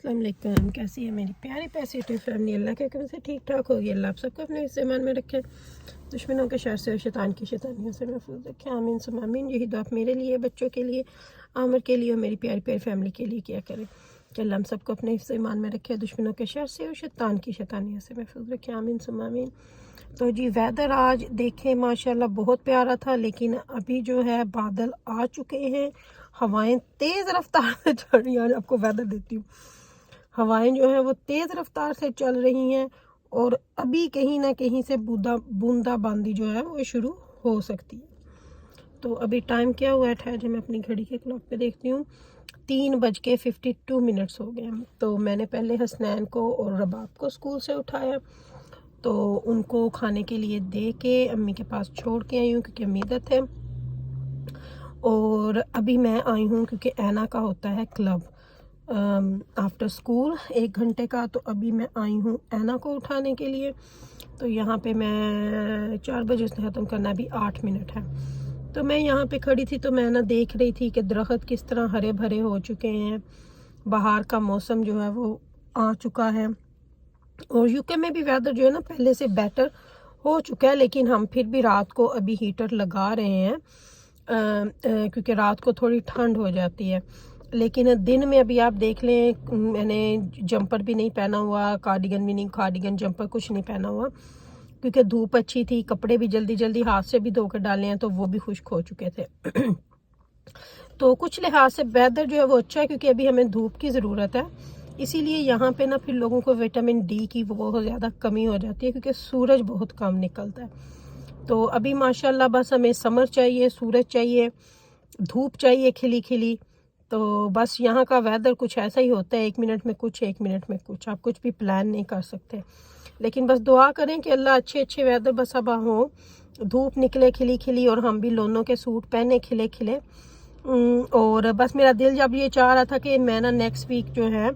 अस्सलाम वालेकुम। कैसी है मेरी प्यारी पैसी टू फैमिली? अल्लाह के करम से ठीक ठाक होगी। अल्लाह आप सबको अपने हिस्से मान में रखे, दुश्मनों के शर से और शैतान की शैतानियों से महफूज रखे। आमीन सुम्मा आमीन। यही दुआ मेरे लिए, बच्चों के लिए, आमर के लिए और मेरी प्यारी प्यारी फैमिली के लिए किया करें कि अल्लाह हम सबको अपने हिस्से मान में रखे, दुश्मनों के शर से और शैतान की शैतानियों से महफूज रखे। आमीन सुम्मा आमीन। तो जी वेदर आज देखें माशाल्लाह बहुत प्यारा था, लेकिन अभी जो है बादल आ चुके हैं, हवाएं तेज़ रफ्तार से चल रही हैं। आपको वेदर देती हूँ, हवाएं जो है वो तेज़ रफ्तार से चल रही हैं और अभी कहीं ना कहीं से बूंदाबांदी जो है वो शुरू हो सकती है। तो अभी टाइम क्या हुआ है, ठहर जब मैं अपनी घड़ी के क्लॉक पे देखती हूँ, 3:52 हो गए हैं। तो मैंने पहले हसनैन को और रबाब को स्कूल से उठाया, तो उनको खाने के लिए दे के अम्मी के पास छोड़ के आई हूँ क्योंकि अम्मी इधर थे। और अभी मैं आई हूँ क्योंकि ऐना का होता है क्लब आफ्टर स्कूल 1 घंटे का। तो अभी मैं आई हूँ ऐना को उठाने के लिए। तो यहाँ पे मैं 4 बजे से ख़त्म करना, अभी 8 मिनट है। तो मैं यहाँ पे खड़ी थी तो मैं ना देख रही थी कि दरख्त किस तरह हरे भरे हो चुके हैं, बाहर का मौसम जो है वो आ चुका है। और यूके में भी वेदर जो है ना पहले से बेटर हो चुका है, लेकिन हम फिर भी रात को अभी हीटर लगा रहे हैं क्योंकि रात को थोड़ी ठंड हो जाती है। लेकिन दिन में अभी आप देख लें, मैंने जंपर भी नहीं पहना हुआ, कार्डिगन भी नहीं, कार्डिगन जंपर कुछ नहीं पहना हुआ क्योंकि धूप अच्छी थी। कपड़े भी जल्दी जल्दी हाथ से भी धो कर डाले हैं तो वो भी खुश्क हो चुके थे। तो कुछ लिहाज से वेदर जो है वो अच्छा है क्योंकि अभी हमें धूप की ज़रूरत है। इसीलिए यहाँ पे ना फिर लोगों को विटामिन डी की बहुत ज़्यादा कमी हो जाती है क्योंकि सूरज बहुत कम निकलता है। तो अभी माशाल्लाह बस हमें समर चाहिए, सूरज चाहिए, धूप चाहिए खिली खिली। तो बस यहाँ का वेदर कुछ ऐसा ही होता है, 1 मिनट में कुछ, 1 मिनट में कुछ, आप कुछ भी प्लान नहीं कर सकते। लेकिन बस दुआ करें कि अल्लाह अच्छे अच्छे वेदर बस अब हो, धूप निकले खिली खिली और हम भी लोनों के सूट पहने खिले खिले। और बस मेरा दिल जब ये चाह रहा था कि मैं ना नेक्स्ट वीक जो है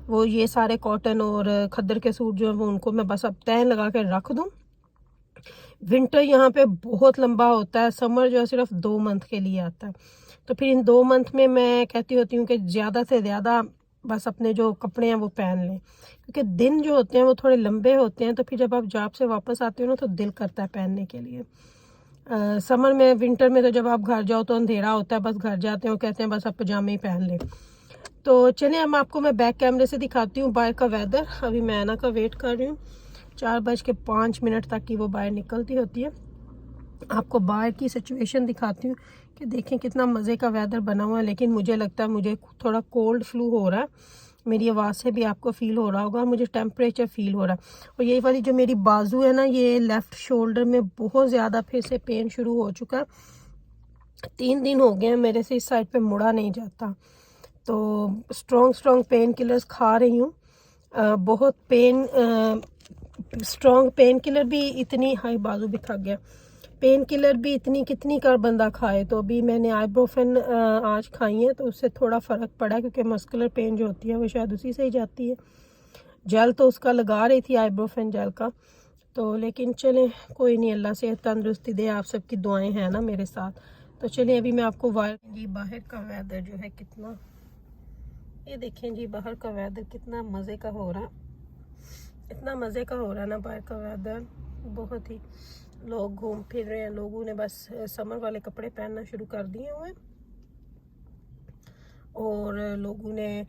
वो ये सारे कॉटन और खद्दर के सूट जो है वो उनको मैं बस अब तय लगा के रख दूँ। विंटर यहाँ पे बहुत लंबा होता है, समर जो है सिर्फ 2 मंथ के लिए आता है। तो फिर इन 2 मंथ में मैं कहती होती हूँ कि ज़्यादा से ज़्यादा बस अपने जो कपड़े हैं वो पहन लें क्योंकि दिन जो होते हैं वो थोड़े लंबे होते हैं। तो फिर जब आप जॉब से वापस आते हो ना तो दिल करता है पहनने के लिए। समर में, विंटर में तो जब आप घर जाओ तो अंधेरा होता है, बस घर जाते हो कहते हैं बस आप पजामे ही पहन लें। तो चलिए हम आपको मैं बैक कैमरे से दिखाती हूँ बाहर का वेदर। अभी मैं ऐना का वेट कर रही हूँ, 4:05 तक की वो बाहर निकलती होती है। आपको बाहर की सिचुएशन दिखाती हूँ कि देखें कितना मज़े का वेदर बना हुआ है। लेकिन मुझे लगता है मुझे थोड़ा कोल्ड फ्लू हो रहा है, मेरी आवाज़ से भी आपको फील हो रहा होगा, मुझे टेम्परेचर फील हो रहा है। और ये वाली जो मेरी बाजू है ना, ये लेफ़्ट शोल्डर में बहुत ज़्यादा फिर से पेन शुरू हो चुका है। 3 दिन हो गए हैं मेरे से इस साइड पे मुड़ा नहीं जाता। तो स्ट्रॉन्ग पेन किलर्स खा रही हूँ। बहुत स्ट्रॉन्ग पेन किलर भी इतनी, हाई बाजू भी थक गया, पेन किलर भी इतनी कितनी कर बंदा खाए। तो अभी मैंने आइब्रोफेन आज खाई है तो उससे थोड़ा फ़र्क पड़ा क्योंकि मस्कुलर पेन जो होती है वो शायद उसी से ही जाती है। जेल तो उसका लगा रही थी, आइब्रोफेन जेल का। तो लेकिन चलें कोई नहीं, अल्लाह से तंदुरुस्ती दे, आप सबकी दुआएं हैं ना मेरे साथ। तो चलिए अभी मैं आपको बाहर का वेदर जो है कितना, ये देखें जी बाहर का वेदर कितना मज़े का हो रहा है, इतना मज़े का हो रहा है ना बाहर का वेदर, बहुत ही। लोग घूम फिर रहे हैं, लोगों ने बस समर वाले कपड़े पहनना शुरू कर दिए हुए हैं और लोगों ने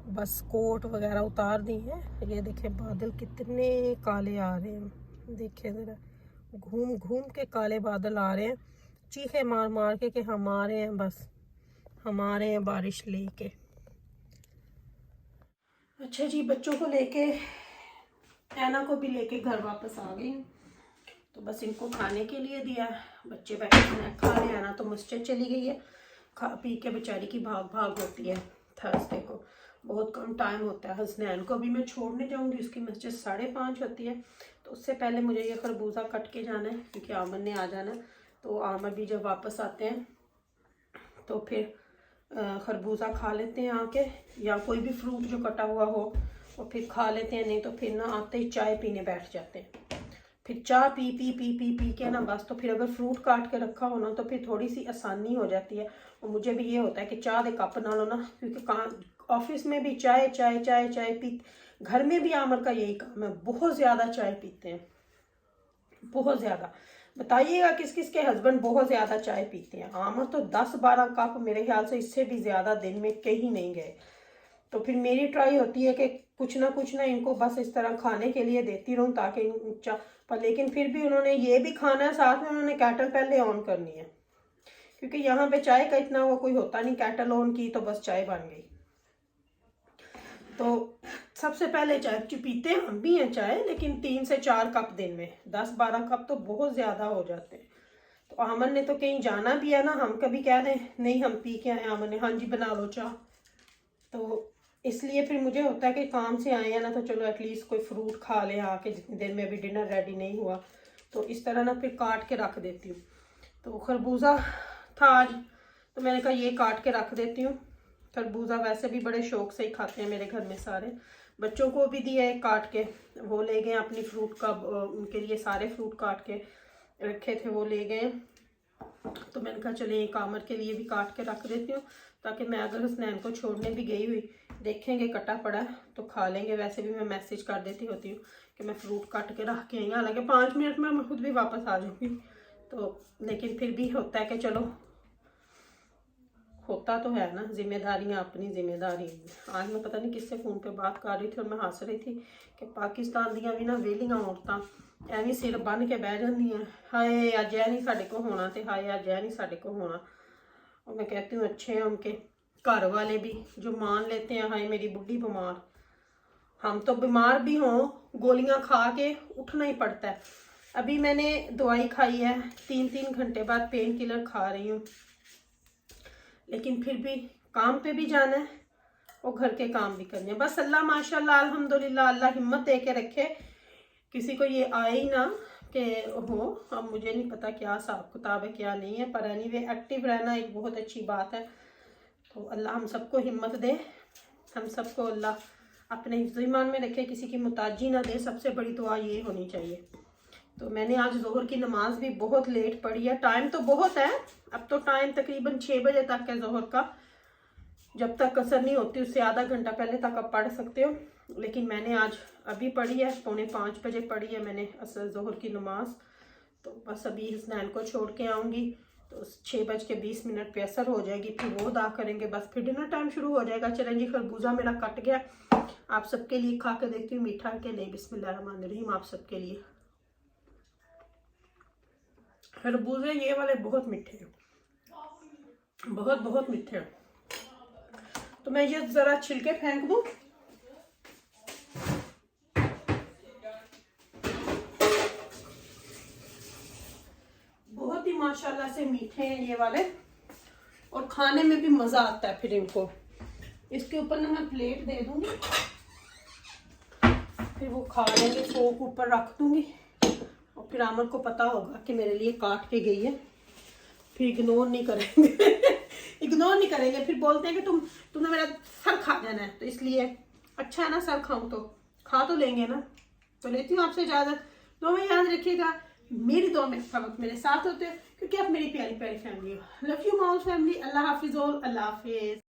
बस कोट वगैरह उतार दी हैं। ये देखें बादल कितने काले आ रहे हैं, देखें ज़रा, घूम घूम के काले बादल आ रहे हैं, चीखे मार मार के कि हम आ रहे हैं, बस हम आ रहे हैं बारिश लेके। अच्छा जी, बच्चों को लेके, ऐना को भी लेके घर वापस आ गई हूँ। तो बस इनको खाने के लिए दिया, बच्चे बैठे स्नैक खा रहे हैं। ऐना तो मस्जिद चली गई है, खा पी के बेचारी की भाग भाग होती है। थर्सडे को बहुत कम टाइम होता है। हसनैन को अभी मैं छोड़ने जाऊंगी, उसकी मस्जिद 5:30 होती है। तो उससे पहले मुझे ये खरबूजा कट के जाना है क्योंकि आमर ने आ जाना है। तो आमर भी जब वापस आते हैं तो फिर खरबूजा खा लेते हैं आके, या कोई भी फ्रूट जो कटा हुआ हो और फिर खा लेते हैं। नहीं तो फिर ना आते ही चाय पीने बैठ जाते हैं, फिर चाय P P P P P के ना बस। तो फिर अगर फ्रूट काट के रखा हो ना तो फिर थोड़ी सी आसानी हो जाती है। और मुझे भी ये होता है कि चाय दे कप ना लो ना, क्योंकि ऑफिस में भी चाय चाय चाय चाय पी, घर में भी आमर का यही काम है, बहुत ज़्यादा चाय पीते हैं, बहुत ज़्यादा। बताइएगा किस किस के हस्बैंड बहुत ज़्यादा चाय पीते हैं। आमर तो 10-12 कप, मेरे ख्याल से इससे भी ज़्यादा दिन में कहीं नहीं गए। तो फिर मेरी ट्राई होती है कि कुछ ना इनको बस इस तरह खाने के लिए देती रहूँ ताकि पर लेकिन फिर भी उन्होंने ये भी खाना है, साथ में उन्होंने कैटल पहले ऑन करनी है, क्योंकि यहाँ पे चाय का इतना वो कोई होता नहीं, कैटल ऑन की तो बस चाय बन गई। तो सबसे पहले चाय पीते हैं, हम भी हैं चाय, लेकिन 3 से 4 कप दिन में, 10-12 कप तो बहुत ज़्यादा हो जाते हैं। तो अमन ने तो कहीं जाना भी है ना, हम कभी कह रहे हैं नहीं हम पी के आए, अमन ने हाँ जी बना लो चाह, तो इसलिए फिर मुझे होता है कि काम से आए हैं ना, तो चलो एटलीस्ट कोई फ्रूट खा ले आके, जितनी देर में अभी डिनर रेडी नहीं हुआ। तो इस तरह ना फिर काट के रख देती हूँ। तो खरबूजा था आज, तो मैंने कहा ये काट के रख देती हूँ। खरबूजा वैसे भी बड़े शौक से ही खाते हैं मेरे घर में सारे, बच्चों को भी दिया है काट के, वो ले गए अपनी फ्रूट का, उनके लिए सारे फ्रूट काट के रखे थे वो ले गए। तो मैंने कहा चलिए एक आमर के लिए भी काट के रख देती हूँ, ताकि मैं अगर हसनैन को छोड़ने भी गई हुई देखेंगे कटा पड़ा है तो खा लेंगे। वैसे भी मैं मैसेज कर देती होती हूँ कि मैं फ्रूट काट के रख के आई, हालांकि 5 मिनट में मैं खुद भी वापस आ जाऊँगी। तो लेकिन फिर भी होता है कि चलो, होता तो है ना, जिम्मेदारियाँ अपनी जिम्मेदारी। आज मैं पता नहीं किससे फ़ोन पे बात कर रही थी और मैं हंस रही थी कि पाकिस्तान दियाँ भी ना वेलियां औरतां ਐਵੇਂ सिर बन के बह जांदियां, हाय अज यह नहीं साढ़े को होना, तो हाय अज यह नहीं साढ़े को होना। और मैं कहती हूँ अच्छे हैं उनके घर वाले भी जो मान लेते हैं, हाय मेरी बुढ़ी बीमार। हम तो बीमार भी हों गोलियां खा के उठना ही पड़ता है। अभी मैंने दवाई खाई है, 3-3 घंटे बाद पेन किलर खा रही हूँ, लेकिन फिर भी काम पे भी जाना है और घर के काम भी करने हैं। बस अल्लाह माशाल्लाह अल्हम्दुलिल्लाह, अल्लाह हिम्मत दे के रखे, किसी को ये आए ही ना कि हो। अब मुझे नहीं पता क्या हिसाब किताब है क्या नहीं है, पर एनीवे एक्टिव रहना एक बहुत अच्छी बात है। तो अल्लाह हम सबको हिम्मत दे, हम सबको अल्लाह अपने हिफ्ज़-ए-ईमान में रखे, किसी की मुताजी ना दे, सबसे बड़ी दुआ ये होनी चाहिए। तो मैंने आज ज़ोहर की नमाज भी बहुत लेट पढ़ी है, टाइम तो बहुत है, अब तो टाइम तकरीबन 6 बजे तक है ज़ोहर का, जब तक कसर नहीं होती उससे आधा घंटा पहले तक आप पढ़ सकते हो। लेकिन मैंने आज अभी पढ़ी है, 4:45 बजे पढ़ी है मैंने असल ज़ोहर की नमाज। तो बस अभी हसनैन को छोड़ के आऊँगी तो 6:20 पे असर हो जाएगी, फिर वो अदा करेंगे, बस फिर डिनर टाइम शुरू हो जाएगा। चलें जी, खरबूजा मेरा कट गया, आप सबके लिए खा के देखती हूँ मीठा के नहीं। बिस्मिल्लाहिर्रहमानिर्रहीम। आप सबके लिए खरबूजे ये वाले बहुत मीठे हैं, बहुत बहुत मीठे हैं। तो मैं ये ज़रा छिलके फेंक दूँ। बहुत ही माशाल्लाह से मीठे हैं ये वाले, और खाने में भी मज़ा आता है फिर इनको। इसके ऊपर ना मैं प्लेट दे दूँगी, फिर वो खा लेंगे, फोक ऊपर रख दूँगी, और फिर आमर को पता होगा कि मेरे लिए काट के गई है, फिर इग्नोर नहीं करेंगे इग्नोर नहीं करेंगे, फिर बोलते हैं कि तुमने मेरा सर खा जाना है, तो इसलिए अच्छा है ना, सर खाऊं तो खा तो लेंगे ना। तो लेती हूँ आपसे इजाज़त। तो मैं याद रखिएगा मेरी दुआ में वक्त मेरे साथ होते हैं, क्योंकि आप मेरी प्यारी प्यारी फैमिली हो। Love you all family. अल्लाह हाफिज़, अल्लाह हाफिज़।